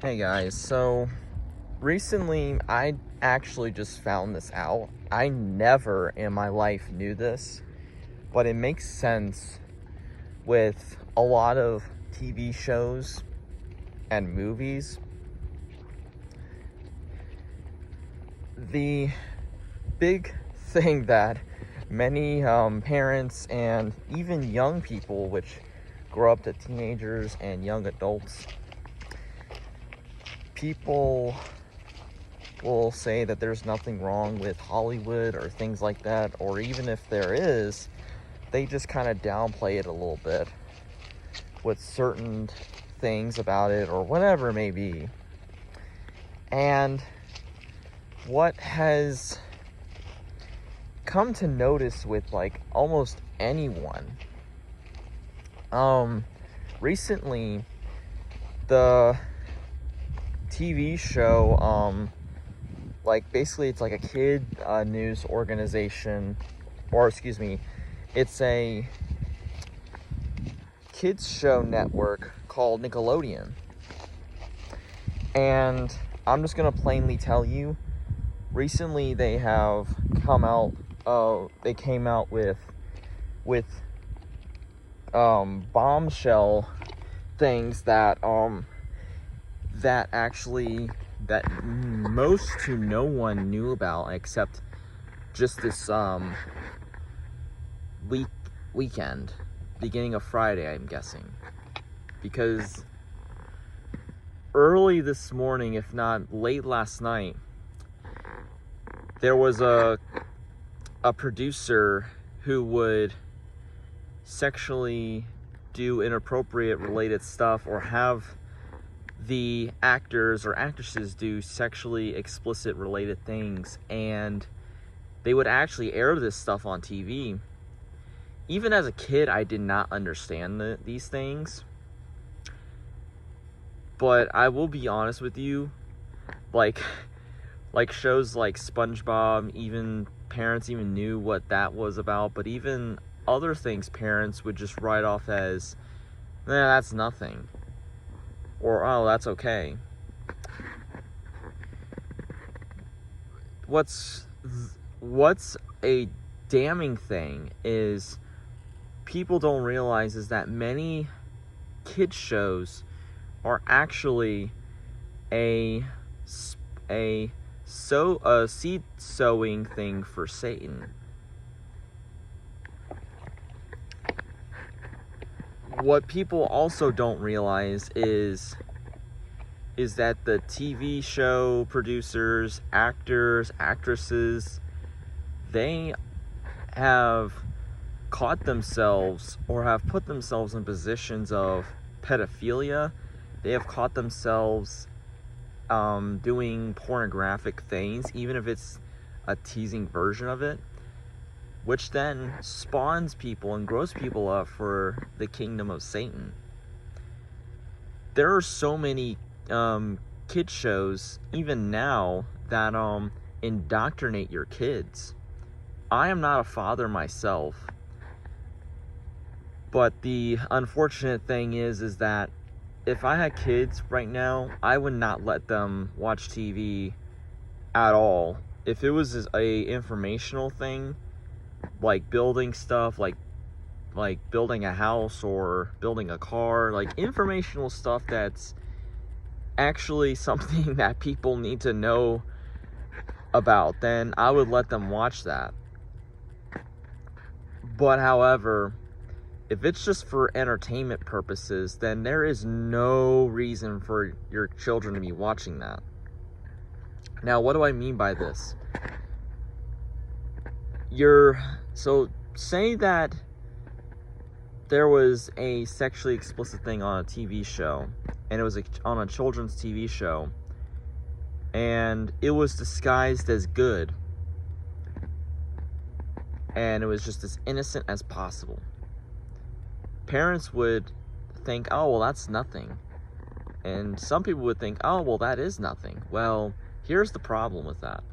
Hey guys, so recently I actually just found this out. I never in my life knew this, but it makes sense with a lot of TV shows and movies. The big thing that many parents and even young people, which grow up to teenagers and young adults, people will say that there's nothing wrong with Hollywood or things like that, or even if there is, they just kind of downplay it a little bit with certain things about it or whatever it may be. And what has come to notice with like almost anyone, recently the TV show, like basically it's like a kid news organization, or excuse me, it's a kids show network called Nickelodeon. And I'm just gonna plainly tell you, recently they have come out, they came out with bombshell things that actually that most to no one knew about except just this weekend, beginning of Friday, I'm guessing, because early this morning, if not late last night, there was a producer who would sexually do inappropriate related stuff, or have the actors or actresses do sexually explicit related things, and they would actually air this stuff on TV. Even as a kid, I did not understand these things, but I will be honest with you, like shows like SpongeBob, even parents even knew what that was about, but even other things parents would just write off as, that's nothing, or oh, that's okay. What's a damning thing is people don't realize is that many kids shows are actually a seed sowing thing for Satan. What people also don't realize is that the TV show producers, actors, actresses, they have caught themselves or have put themselves in positions of pedophilia. They have caught themselves doing pornographic things, even if it's a teasing version of it, which then spawns people and grows people up for the kingdom of Satan. There are so many kid shows even now that indoctrinate your kids. I am not a father myself, but the unfortunate thing is that if I had kids right now, I would not let them watch TV at all. If it was a informational thing, like building stuff, like building a house or building a car, like informational stuff that's actually something that people need to know about, then I would let them watch that. But however, if it's just for entertainment purposes, then there is no reason for your children to be watching that. Now, what do I mean by this? So say that there was a sexually explicit thing on a TV show, and it was on a children's TV show, and it was disguised as good, and it was just as innocent as possible. Parents would think, oh, well, that's nothing. And some people would think, oh, well, that is nothing. Well, here's the problem with that.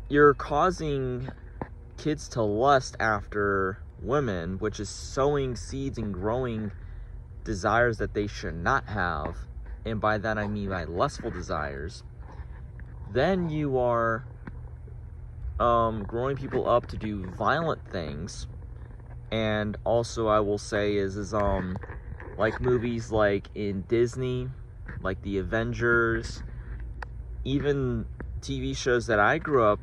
You're causing kids to lust after women, which is sowing seeds and growing desires that they should not have, and by that I mean by lustful desires, then you are growing people up to do violent things. And also I will say is like movies like in Disney, like the Avengers, even TV shows that I grew up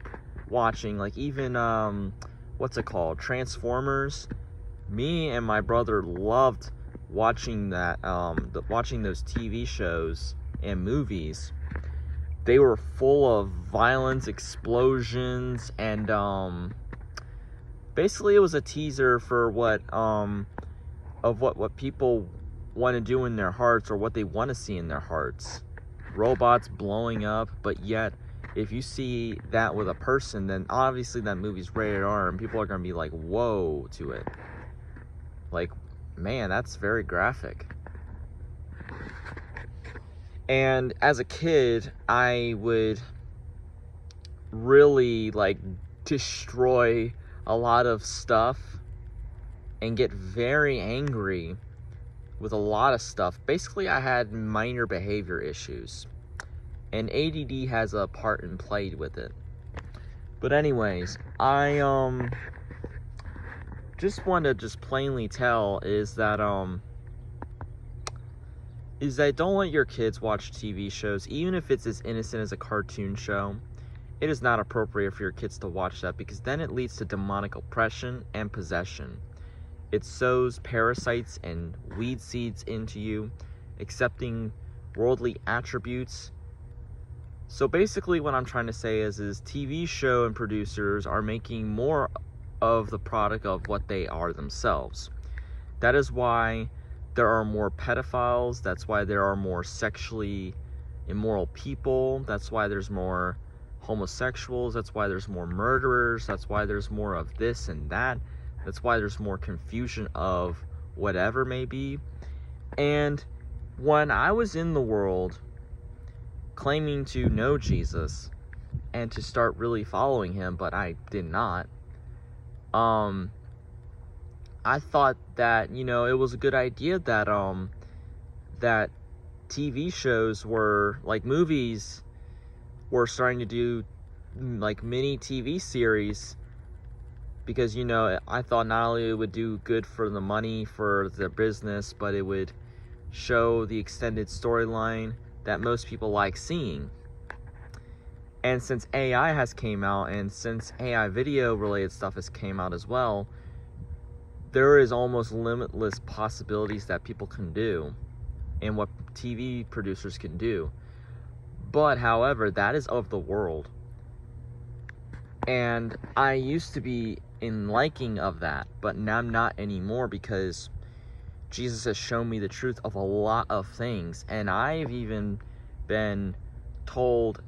watching, like even what's it called, Transformers. Me and my brother loved watching that, watching those TV shows and movies. They were full of violence, explosions, and basically it was a teaser for what people want to do in their hearts, or what they want to see in their hearts. Robots blowing up, but yet if you see that with a person, then obviously that movie's rated R, and people are going to be like, whoa to it. Like, man, that's very graphic. And as a kid, I would really like destroy a lot of stuff and get very angry with a lot of stuff. Basically, I had minor behavior issues, and ADD has a part in played with it. But anyways, I just want to just plainly tell is that don't let your kids watch TV shows, even if it's as innocent as a cartoon show. It is not appropriate for your kids to watch that, because then it leads to demonic oppression and possession. It sows parasites and weed seeds into you, accepting worldly attributes. So basically what I'm trying to say is TV show and producers are making more of the product of what they are themselves. That is why there are more pedophiles. That's why there are more sexually immoral people. That's why there's more homosexuals. That's why there's more murderers. That's why there's more of this and that. That's why there's more confusion of whatever may be. And when I was in the world claiming to know Jesus and to start really following him, but I did not, I thought that, it was a good idea that that TV shows were, like movies, were starting to do like mini TV series, because I thought not only it would do good for the money for the business, but it would show the extended storyline that most people like seeing. And since AI has came out, and since AI video related stuff has came out as well, there is almost limitless possibilities that people can do and what TV producers can do. But however, that is of the world. And I used to be in liking of that, but now I'm not anymore, because Jesus has shown me the truth of a lot of things. And I've even been told,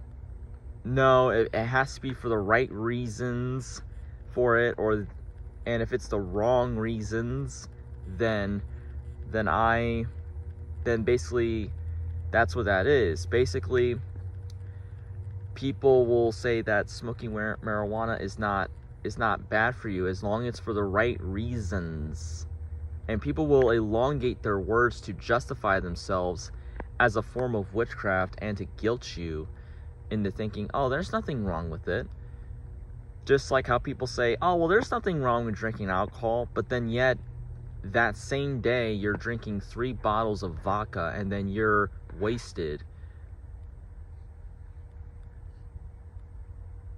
no, it has to be for the right reasons for it, and if it's the wrong reasons, then basically that's what that is. Basically, people will say that smoking marijuana is not bad for you as long as it's for the right reasons. And people will elongate their words to justify themselves as a form of witchcraft and to guilt you into thinking, oh, there's nothing wrong with it. Just like how people say, oh, well, there's nothing wrong with drinking alcohol, but then yet that same day you're drinking 3 bottles of vodka and then you're wasted.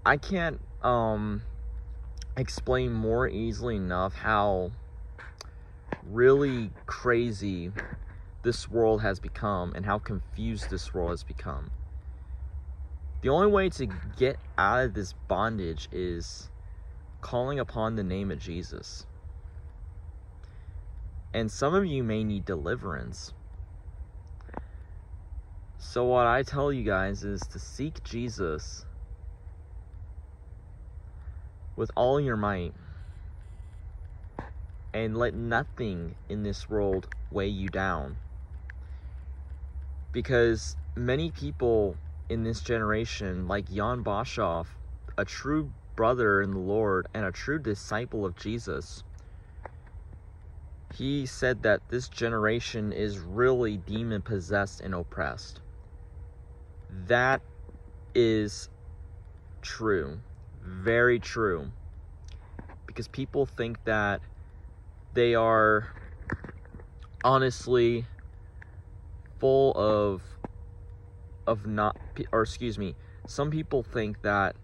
I can't explain more easily enough how really crazy this world has become and how confused this world has become. The only way to get out of this bondage is calling upon the name of Jesus. And some of you may need deliverance. So what I tell you guys is to seek Jesus with all your might, and let nothing in this world weigh you down. Because many people in this generation, like Jan Boshoff, a true brother in the Lord and a true disciple of Jesus, he said that this generation is really demon possessed and oppressed. That is true. Very true. Because people think that they are honestly full of not, or excuse me, some people think that,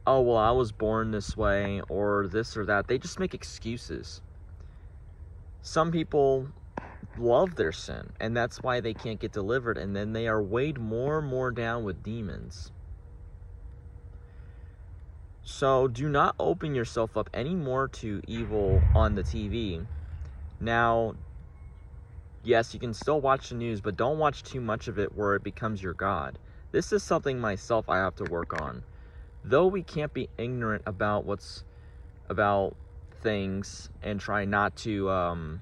oh, well, I was born this way, or this or that. They just make excuses. Some people love their sin, and that's why they can't get delivered, and then they are weighed more and more down with demons. So do not open yourself up anymore to evil on the TV. Now, yes, you can still watch the news, but don't watch too much of it where it becomes your God. This is something myself I have to work on. Though we can't be ignorant about things and try not to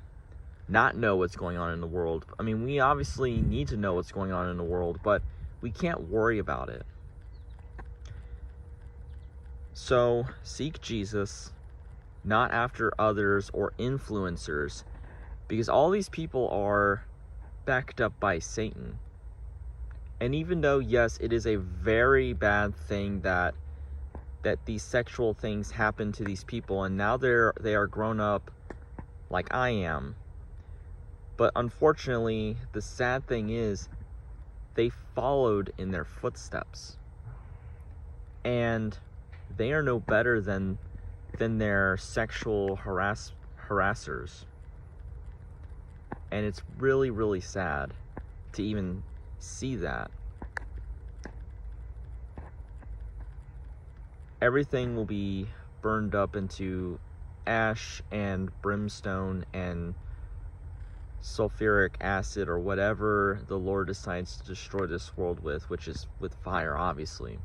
not know what's going on in the world. I mean, we obviously need to know what's going on in the world, but we can't worry about it. So seek Jesus, not after others or influencers, because all these people are backed up by Satan. And even though, yes, it is a very bad thing that these sexual things happen to these people, and now they are grown up like I am. But unfortunately, the sad thing is they followed in their footsteps. And they are no better than their sexual harassers. And it's really, really sad to even see that. Everything will be burned up into ash and brimstone and sulfuric acid, or whatever the Lord decides to destroy this world with, which is with fire, obviously.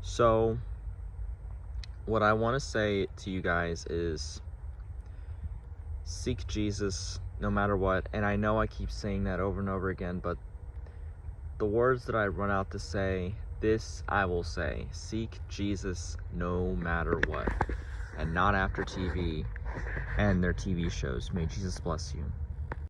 So what I want to say to you guys is seek Jesus no matter what. And I know I keep saying that over and over again, but the words that I run out to say, this I will say: seek Jesus no matter what, and not after TV and their TV shows. May Jesus bless you.